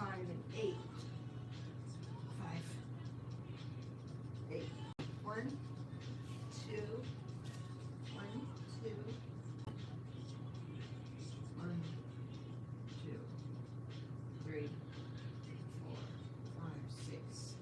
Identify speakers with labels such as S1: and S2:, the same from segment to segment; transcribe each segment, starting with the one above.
S1: 5 and 8. 5, 8. 1, 2, 1, 2, 1, 2, 3, 4, 5, 6.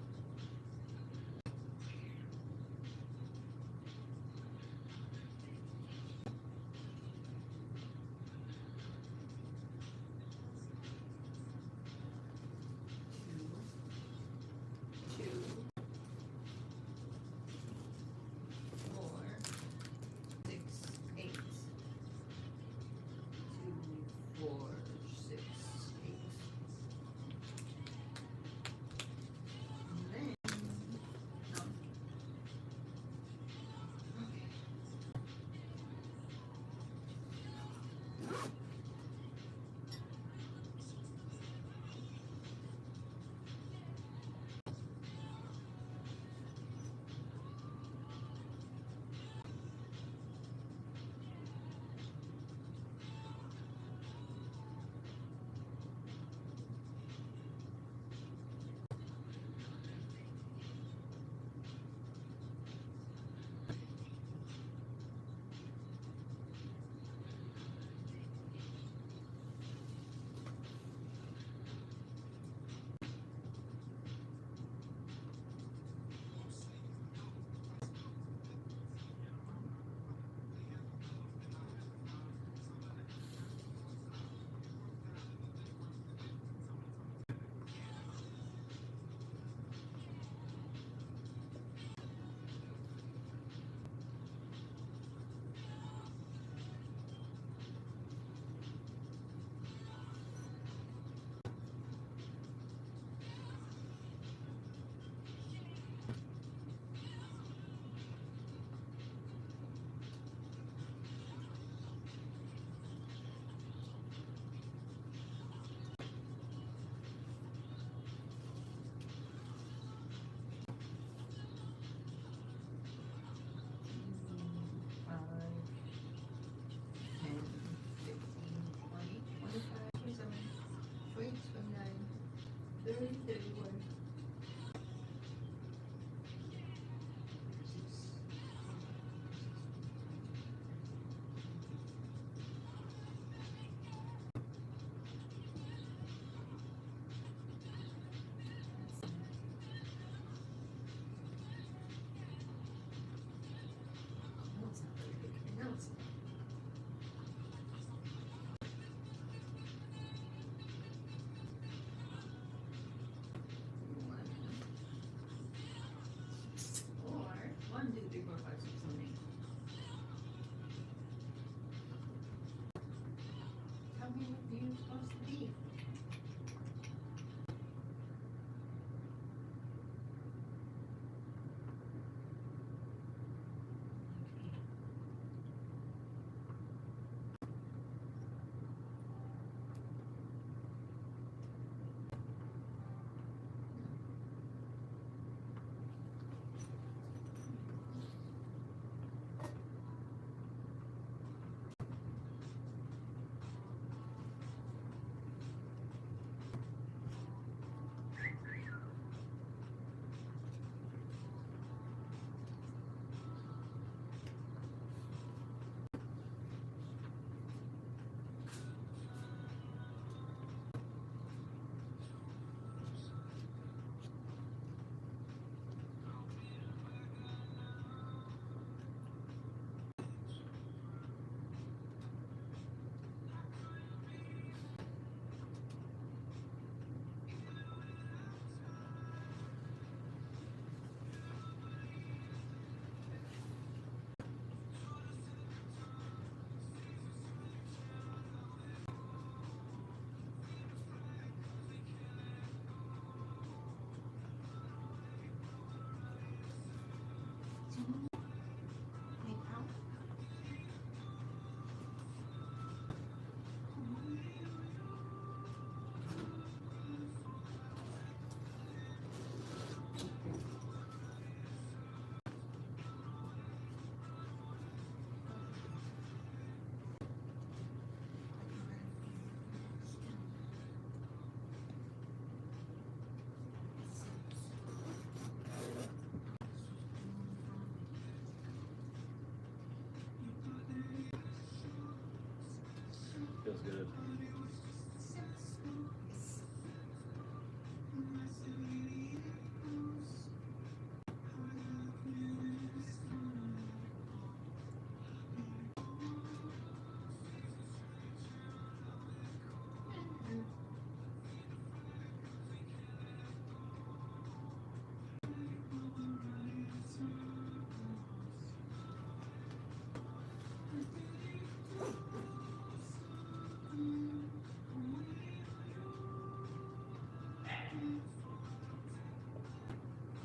S2: was good.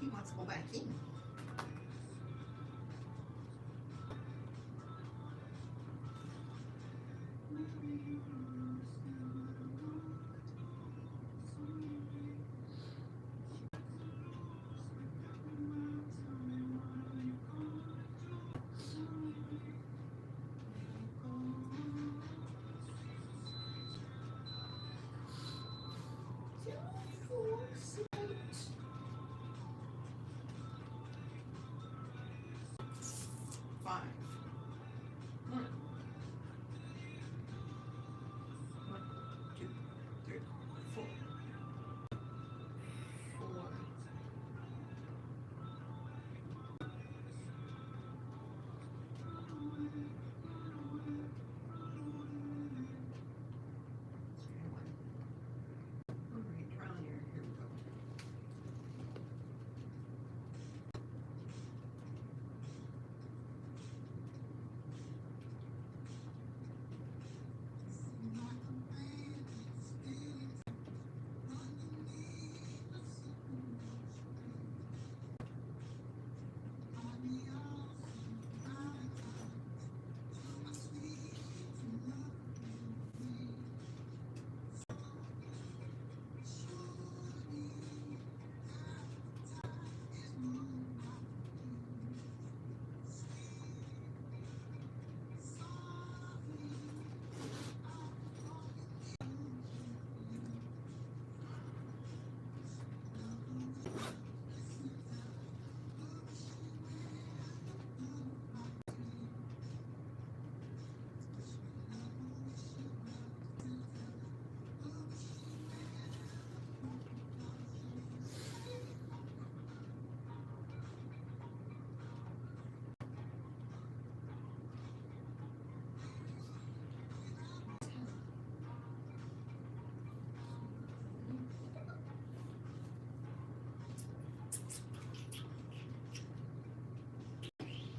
S1: He wants to go back in. Five. One. 2, 3, 4. 4. Right around here. Here we go.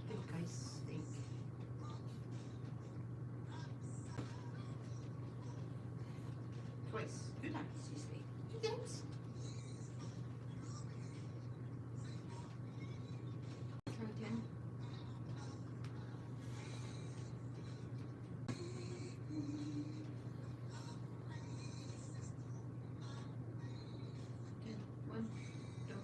S1: Think, guys, think. Twice. 2 times, you say. 2 times. Try 10. 10. 1. Don't.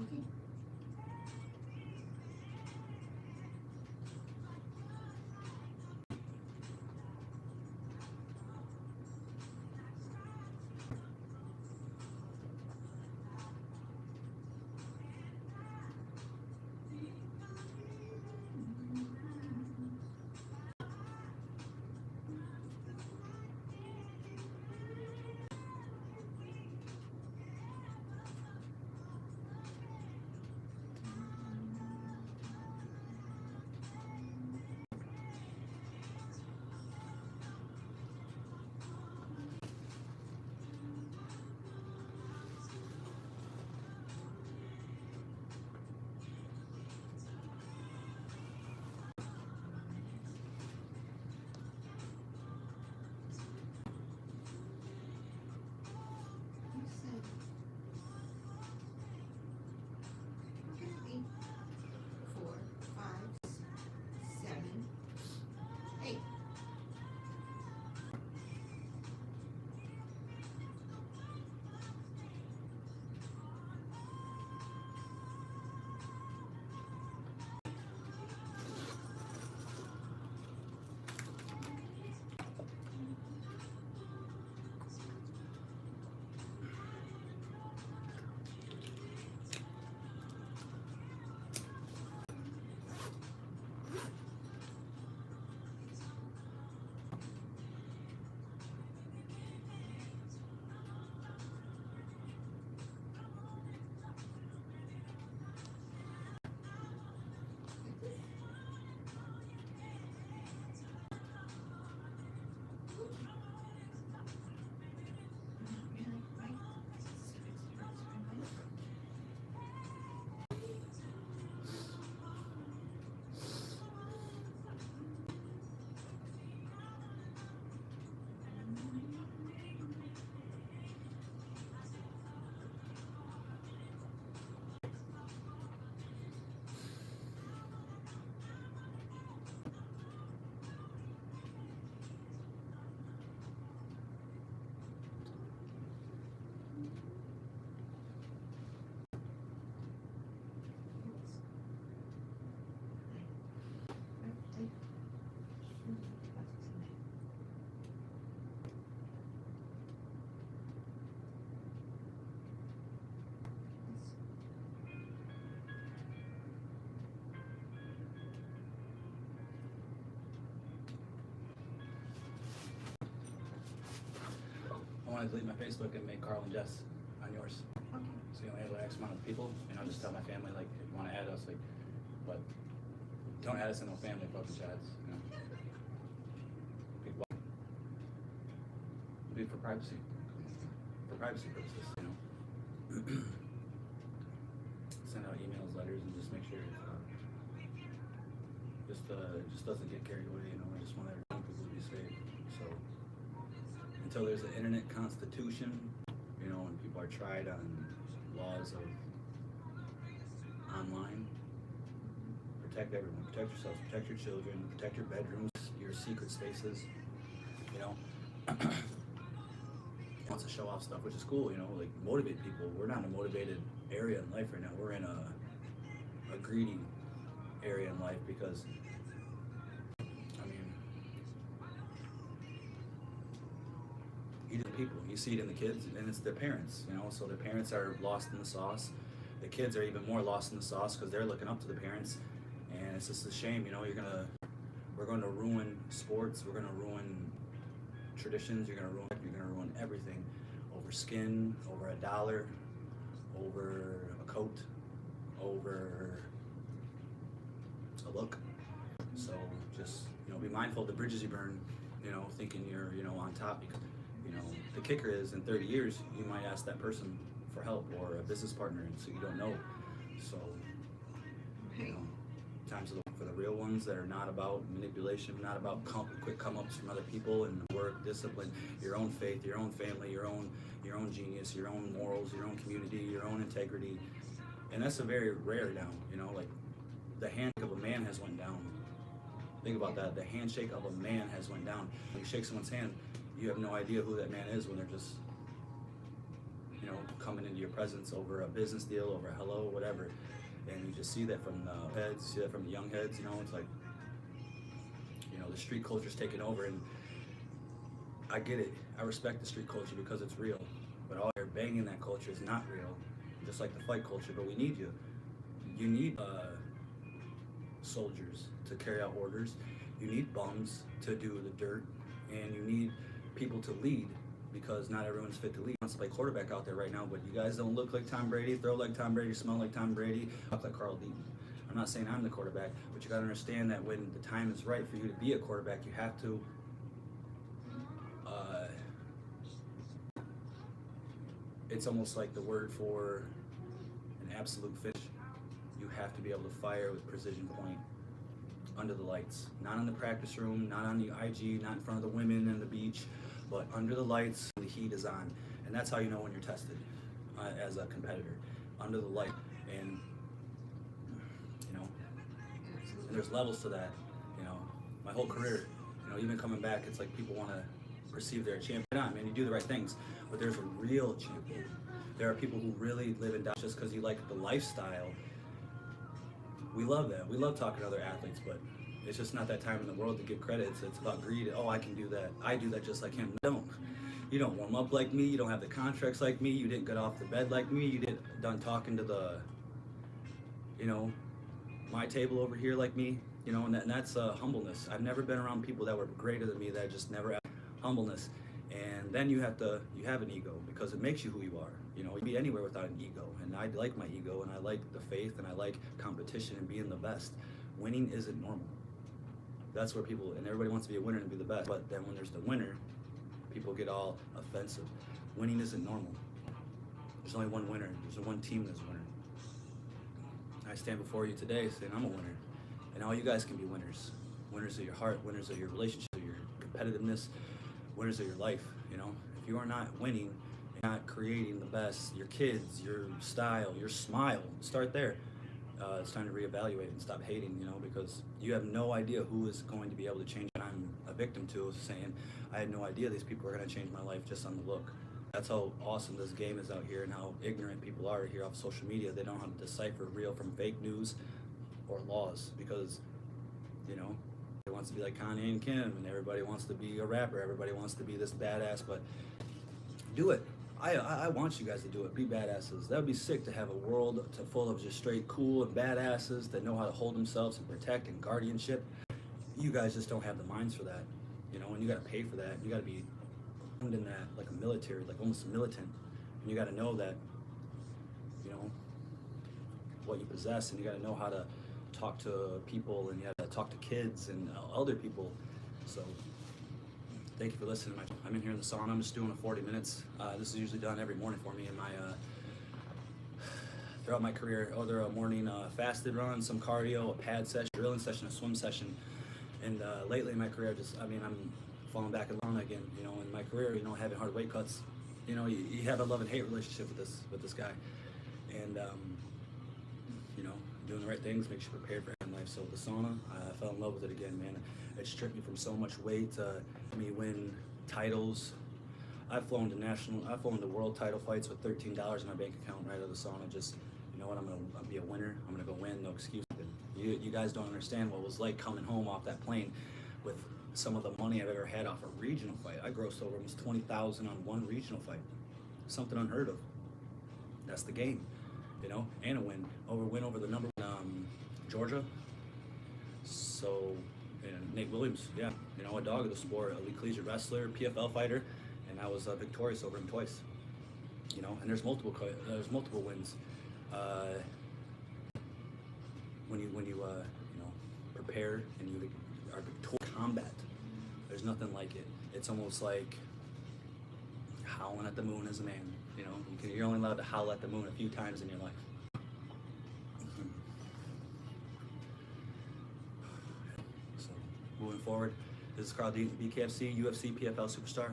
S1: Okay. You said okay. 8, 4, 5, 7, 8.
S2: I want to delete my Facebook and make Carl and Jess on yours.
S1: Okay.
S2: So you only have X amount of people, and I'll just tell my family, like, if you want to add us, like, but don't add us in no family fucking chats, you know? People, be for privacy purposes, you know? Send out emails, letters, and just make sure just doesn't get carried away, you know? I just want everyone people to be safe, so until there's an internet constitution, you know, and people are tried on laws of online, protect everyone, protect yourselves, protect your children, protect your bedrooms, your secret spaces, you know. Wants to show off stuff, which is cool, you know, like motivate people. We're not in a motivated area in life right now. We're in a greedy area in life because, I mean, people, you see it in the kids, and it's their parents, you know. So the parents are lost in the sauce. The kids are even more lost in the sauce because they're looking up to the parents, and it's just a shame, you know. We're going to ruin sports. We're going to ruin traditions. You're going to ruin everything over skin, over $1, over a coat, over a look. So just, you know, be mindful of the bridges you burn, you know, thinking you're, you know, on top, because, you know, the kicker is in 30 years you might ask that person for help or a business partner, and so you don't know. So, you know, times for the real ones that are not about manipulation, not about quick come-ups from other people, and work, discipline, your own faith, your own family, your own genius, your own morals, your own community, your own integrity. And that's a very rare now, you know, like the handshake of a man has went down. Think about that. The handshake of a man has went down. When you shake someone's hand, you have no idea who that man is when they're just you know, coming into your presence over a business deal, over a hello, whatever. And you just see that from the heads, see that from the young heads, you know, it's like, you know, the street culture's taking over. And I get it. I respect the street culture because it's real. But all you're banging that culture is not real. Just like the fight culture, but we need you. You need soldiers to carry out orders. You need bums to do the dirt. And you need people to lead, because not everyone's fit to lead. Wants to play quarterback out there right now, but you guys don't look like Tom Brady, throw like Tom Brady, smell like Tom Brady, talk like Carl Deaton. I'm not saying I'm the quarterback, but you got to understand that when the time is right for you to be a quarterback, you have to it's almost like the word for an absolute finish. You have to be able to fire with precision point under the lights, not in the practice room, not on the IG, not in front of the women on the beach, but under the lights, the heat is on. And that's how you know when you're tested as a competitor, under the light. And, you know, and there's levels to that, you know. My whole career, you know, even coming back, it's like people want to perceive they're a champion. Man, you do the right things, but there's a real champion. There are people who really live and die just because you like the lifestyle. We love that. We love talking to other athletes, but it's just not that time in the world to give credit. It's about greed. Oh, I can do that. I do that just like him. Don't. You don't warm up like me. You don't have the contracts like me. You didn't get off the bed like me. You didn't done talking to the, you know, my table over here like me. You know, and that's humbleness. I've never been around people that were greater than me that just never had humbleness. And then you have an ego, because it makes you who you are. You know, you'd be anywhere without an ego. And I like my ego, and I like the faith, and I like competition and being the best. Winning isn't normal. That's where people, and everybody wants to be a winner and be the best. But then when there's the winner, people get all offensive. Winning isn't normal. There's only one winner. There's one team that's a winner. I stand before you today saying I'm a winner. And all you guys can be winners. Winners of your heart, winners of your relationship, your competitiveness, winners of your life. You know, if you are not winning, not creating the best, your kids, your style, your smile, start there. It's time to reevaluate and stop hating, you know, because you have no idea who is going to be able to change. And I'm a victim to saying, I had no idea these people are going to change my life just on the look. That's how awesome this game is out here, and how ignorant people are here off social media. They don't know how to decipher real from fake news or laws, because, you know, everybody wants to be like Kanye and Kim, and everybody wants to be a rapper. Everybody wants to be this badass, but do it. I want you guys to do it. Be badasses. That would be sick to have a world full of just straight cool and badasses that know how to hold themselves and protect and guardianship. You guys just don't have the minds for that, you know, and you got to pay for that. You got to be in that like a military, like almost militant, and you got to know that, you know, what you possess, and you got to know how to talk to people, and you got to talk to kids and other people. So thank you for listening. I'm in here in the sauna. I'm just doing a 40 minutes. This is usually done every morning for me in my throughout my career. Either a morning fasted run, some cardio, a pad session, drilling session, a swim session. And lately in my career, I'm falling back in sauna again. You know, in my career, you know, having hard weight cuts. You know, you have a love and hate relationship with this guy, and you know, doing the right things makes you prepared for life. So the sauna, I fell in love with it again, man. It stripped me from so much weight. Me win titles. I've flown to world title fights with $13 in my bank account right out of the sauna. Just, you know what, I'm gonna be a winner. I'm gonna go win, no excuse. You guys don't understand what it was like coming home off that plane with some of the money I've ever had off a regional fight. I grossed over almost $20,000 on one regional fight. Something unheard of. That's the game, you know. And a win over the number one Georgia. So, and Nate Williams, yeah, you know, a dog of the sport, elite collegiate wrestler, PFL fighter, and I was victorious over him twice. You know, and there's multiple wins. When you know, prepare and you are victorious in combat, there's nothing like it. It's almost like howling at the moon as a man. You know, you're only allowed to howl at the moon a few times in your life. So, moving forward, this is Carl Deaton, BKFC, UFC, PFL superstar.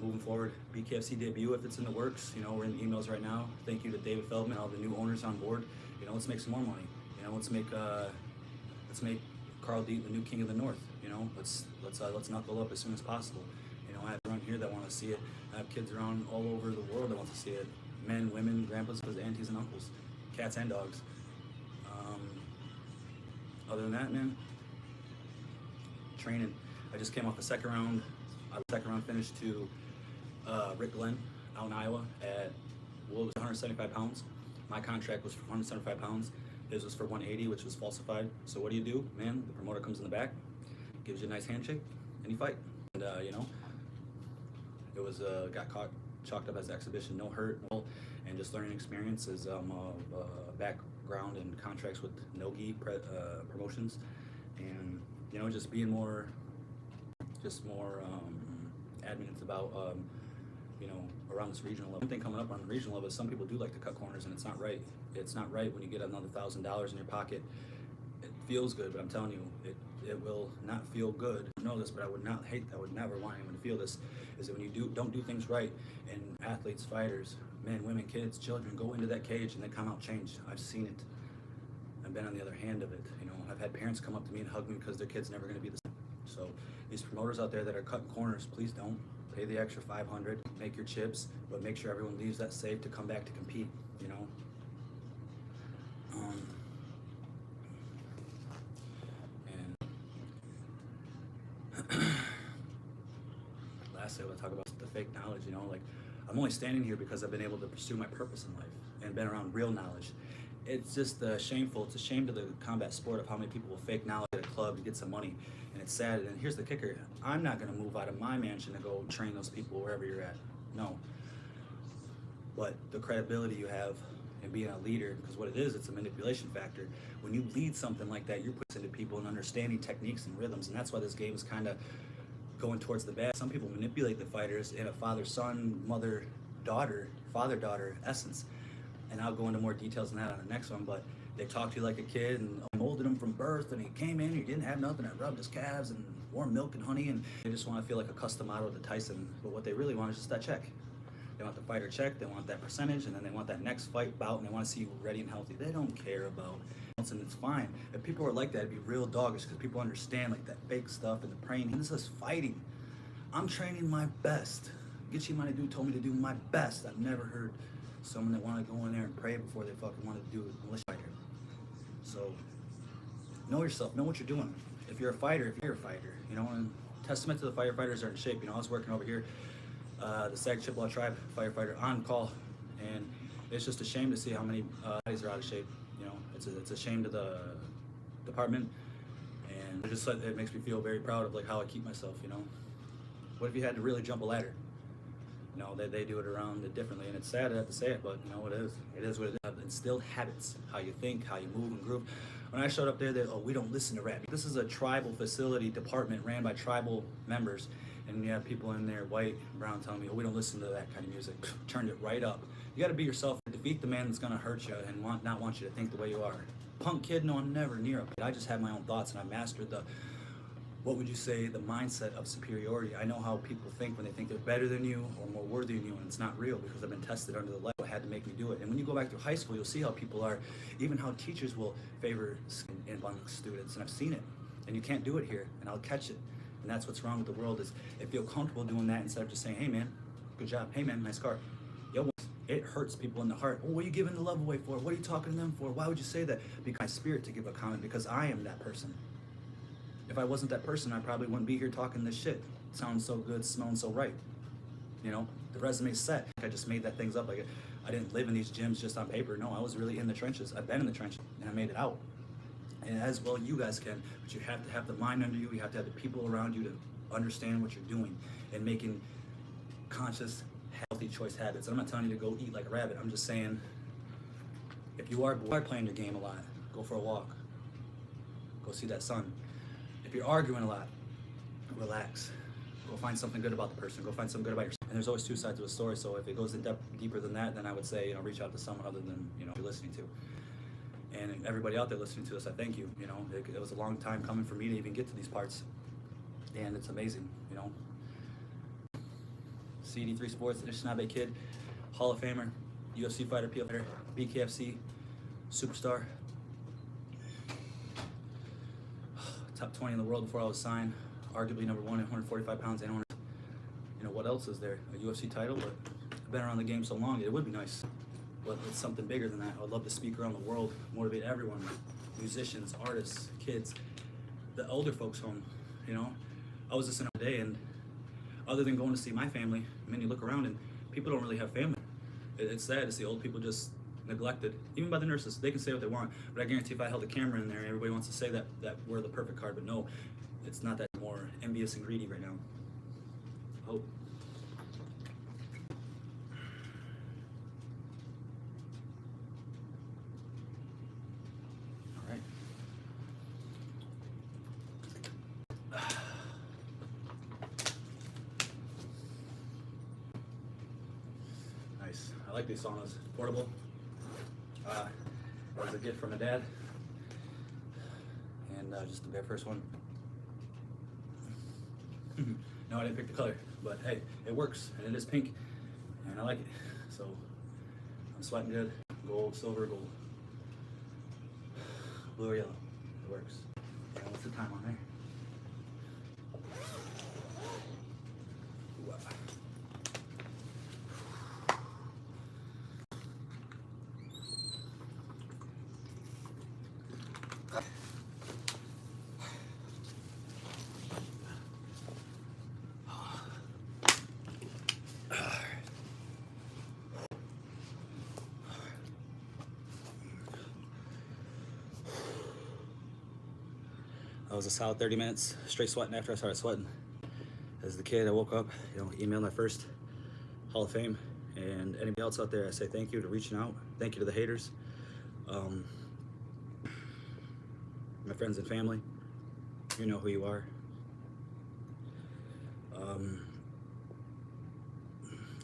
S2: Moving forward, BKFC debut if it's in the works. You know, we're in the emails right now. Thank you to David Feldman, all the new owners on board. You know, let's make some more money. You know, let's make Carl Deaton the new king of the North. You know, let's knuckle up as soon as possible. You know, I have around here that want to see it. I have kids around all over the world that want to see it. men, women, grandpas, aunties, and uncles, cats and dogs. Other than that, man, training. I just came off the second round. Second round finish to Rick Glenn out in Iowa at, well, it was 175 pounds. My contract was for 175 pounds. His was for 180, which was falsified. So what do? Man, the promoter comes in the back, gives you a nice handshake, and you fight. And, you know, it was, got chalked up as exhibition, no hurt, and just learning experiences, background and contracts with no-gi promotions, and, you know, just being more adamant about, you know, around this regional level. One thing coming up on the regional level is some people do like to cut corners, and it's not right. It's not right when you get another $1,000 in your pocket. It feels good, but I'm telling you, it will not feel good. I know this, but I would never want anyone to feel this, is that when you don't do things right, and athletes, fighters, men, women, kids, children go into that cage and they come out changed. I've seen it. I've been on the other hand of it. You know, I've had parents come up to me and hug me because their kid's never going to be the same. So these promoters out there that are cutting corners, please don't. Pay the extra $500, make your chips, but make sure everyone leaves that safe to come back to compete, you know. And lastly, I want to talk about the fake knowledge, you know, like I'm only standing here because I've been able to pursue my purpose in life and been around real knowledge. It's just shameful. It's a shame to the combat sport of how many people will fake knowledge at a club to get some money. And it's sad. And here's the kicker. I'm not going to move out of my mansion to go train those people wherever you're at. No. But the credibility you have in being a leader, because what it is, it's a manipulation factor. When you lead something like that, you're putting into people and understanding techniques and rhythms. And that's why this game is kind of going towards the bad. Some people manipulate the fighters in a father-son, mother-daughter, father-daughter essence. And I'll go into more details on that on the next one, but they talk to you like a kid and molded him from birth, and he came in, he didn't have nothing, I rubbed his calves and warm milk and honey, and they just want to feel like a custom model to Tyson. But what they really want is just that check. They want the fighter check, they want that percentage, and then they want that next fight bout, and they want to see you ready and healthy. They don't care about else, and it's fine. If people are like that, it'd be real doggish, because people understand like that fake stuff and the praying. This is fighting. I'm training my best. Gitchi Manidu told me to do my best. I've never heard someone that wanted to go in there and pray before they fucking wanted to do a militia fighter. So, know yourself, know what you're doing. If you're a fighter, you know, and testament to the firefighters are in shape. You know, I was working over here, the Sag Chippewa Tribe firefighter on call, and it's just a shame to see how many bodies are out of shape. You know, it's a shame to the department, and it makes me feel very proud of like how I keep myself. You know, what if you had to really jump a ladder? You know, they do it around it differently, and it's sad to have to say it, but you know, it is what it is. I've instilled habits, how you think, how you move and groove. When I showed up there, we don't listen to rap. This is a tribal facility department ran by tribal members, and you have people in there, white, brown, telling me, we don't listen to that kind of music. Turned it right up. You got to be yourself. Defeat the man that's going to hurt you and not want you to think the way you are. Punk kid, no, I'm never near him. I just have my own thoughts, and I mastered what would you say, the mindset of superiority. I know how people think when they think they're better than you or more worthy than you, and it's not real because I've been tested under the light. It had to make me do it. And when you go back to high school, you'll see how people are, even how teachers will favor among students, and I've seen it. And you can't do it here, and I'll catch it. And that's what's wrong with the world, is they feel comfortable doing that instead of just saying, hey man, good job, hey man, nice car. Yo, it hurts people in the heart. Oh, what are you giving the love away for? What are you talking to them for? Why would you say that? Because my spirit to give a comment, because I am that person. If I wasn't that person, I probably wouldn't be here talking this shit. Sounds so good, smelling so right. You know, the resume's set. I just made that things up. Like, I didn't live in these gyms just on paper. No, I was really in the trenches. I've been in the trenches, and I made it out. And as well you guys can, but you have to have the mind under you. You have to have the people around you to understand what you're doing and making conscious, healthy choice habits. And I'm not telling you to go eat like a rabbit. I'm just saying, if you are playing your game a lot, go for a walk. Go see that sun. If you're arguing a lot, relax. Go find something good about the person. Go find something good about yourself. And there's always two sides of a story. So if it goes in depth, deeper than that, then I would say, you know, reach out to someone other than, you know, you're listening to. And everybody out there listening to us, I thank you. You know, it was a long time coming for me to even get to these parts, and it's amazing. You know, CD3 Sports, Anishinaabe kid, Hall of Famer, UFC fighter, PL fighter, BKFC, superstar. Top 20 in the world before I was signed, arguably number one at 145 pounds. And you know, what else is there? A UFC title, but I've been around the game so long, it would be nice. But it's something bigger than that. I would love to speak around the world, motivate everyone, musicians, artists, kids, the older folks home, you know. I was listening today, and other than going to see my family, I mean, you look around and people don't really have family. It's sad to see old people just neglected, even by the nurses. They can say what they want, but I guarantee if I held a camera in there, everybody wants to say that we're the perfect card, but no, it's not that more envious and greedy right now. Hope. All right. Nice. I like these saunas. Portable. It was a gift from a dad, and just the very first one. No, I didn't pick the color, but hey, it works, and it is pink, and I like it. So I'm sweating good. Gold, silver, gold, blue or yellow. It works. Yeah, what's the time on there? That was a solid 30 minutes straight sweating after I started sweating. As the kid, I woke up, emailed my first Hall of Fame, and anybody else out there, I say thank you to reaching out. Thank you to the haters, my friends and family. You know who you are.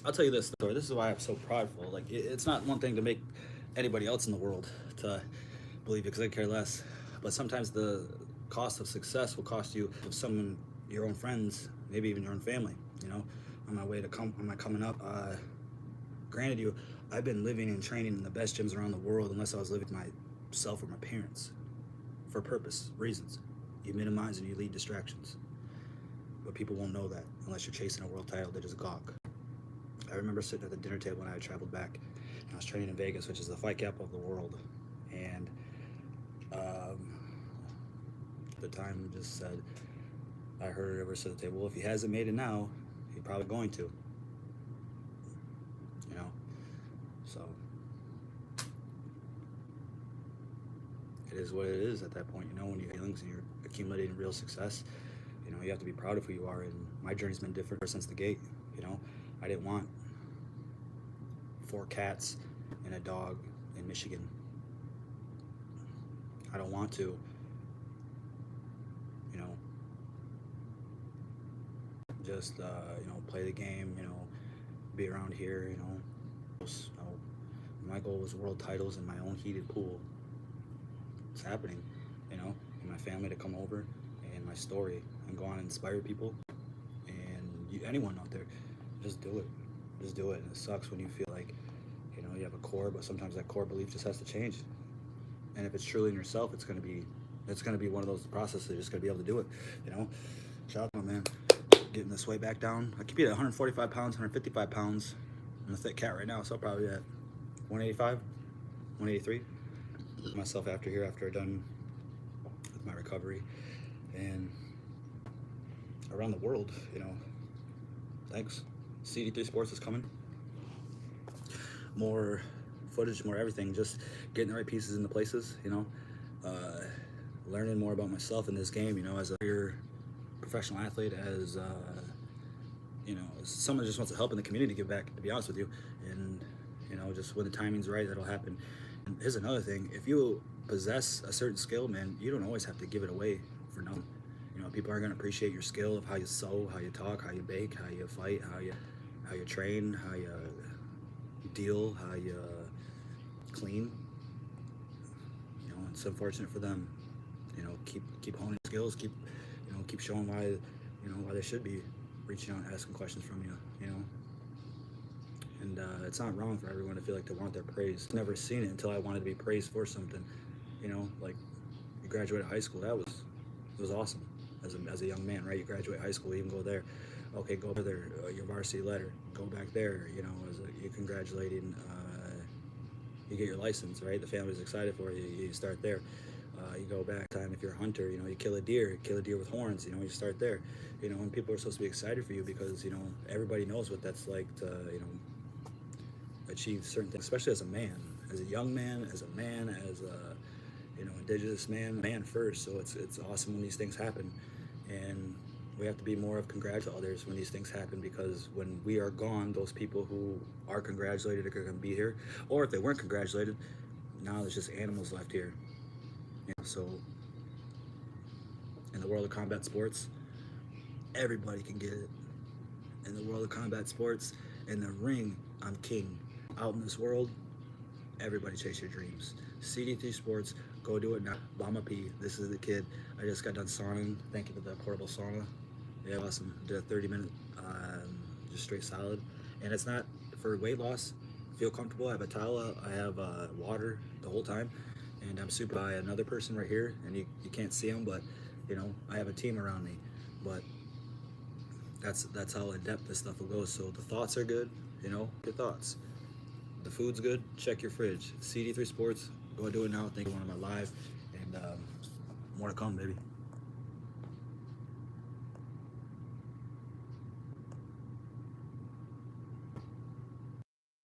S2: I'll tell you this story. This is why I'm so prideful. Like, it's not one thing to make anybody else in the world to believe it, because I care less. But sometimes the cost of success will cost you someone, your own friends, maybe even your own family. On my coming up. Granted, I've been living and training in the best gyms around the world, unless I was living with myself or my parents, for purpose, reasons. You minimize and you lead distractions. But people won't know that unless you're chasing a world title that is a gawk. I remember sitting at the dinner table when I traveled back, and I was training in Vegas, which is the fight capital of the world. And the time just said, I heard everyone sit at the table, well, if he hasn't made it now, he's probably going to. So it is what it is at that point. When you have feelings and you're accumulating real success, you have to be proud of who you are. And my journey's been different since the gate. I didn't want 4 cats and a dog in Michigan. I don't want to, just play the game, be around here, my goal was world titles in my own heated pool. It's happening, and my family to come over, and my story, and go on and inspire people, and anyone out there, just do it. And it sucks when you feel like, you have a core, but sometimes that core belief just has to change. And if it's truly in yourself, it's gonna be one of those processes. You're just gonna be able to do it. Shout out, man. Getting this weight back down. I could be at 145 pounds, 155 pounds. I'm a thick cat right now, so I'll probably be at 185, 183. Myself after I'm done with my recovery. And around the world, thanks. CD3 Sports is coming. More footage, more everything. Just getting the right pieces in the places, learning more about myself in this game, as a professional athlete, as someone that just wants to help in the community, give back, to be honest with you. And just when the timing's right, that'll happen. And here's another thing: if you possess a certain skill, man, you don't always have to give it away for nothing. People are going to appreciate your skill of how you sew, how you talk, how you bake, how you fight, how you train, how you deal, how you clean. It's unfortunate for them. Keep honing skills, keep showing why they should be reaching out and asking questions from you. And it's not wrong for everyone to feel like they want their praise. Never seen it until I wanted to be praised for something. Like you graduated high school, it was awesome as a young man, right? You graduate high school, you even go there. Okay, go there. Your varsity letter. Go back there. You know, you're congratulating. You get your license, right? The family's excited for you. You start there. You go back time if you're a hunter. You know, you kill a deer with horns. You know, you start there. You know, and people are supposed to be excited for you because you know everybody knows what that's like to achieve certain things, especially as a man, as a young man, as a man, as a indigenous man first. So it's awesome when these things happen, and we have to be more of congratulate others when these things happen, because when we are gone, those people who are congratulated are going to be here, or if they weren't congratulated, now there's just animals left here. You know, so in the world of combat sports, everybody can get it. In the world of combat sports, in the ring, I'm king. Out in this world, everybody chase your dreams. CD3 Sports, go do it now. Llama P, this is the kid. I just got done sauning. Thank you for the portable sauna. Yeah, awesome. Did a 30-minute, just straight solid. And it's not for weight loss. Feel comfortable. I have a towel out. I have water the whole time. And I'm super by another person right here. And you can't see him, but, you know, I have a team around me. But that's how in-depth this stuff will go. So the thoughts are good, you know, your thoughts. The food's good, check your fridge. CD3 Sports, go do it now. Thank you for one of my live, and more to come, baby.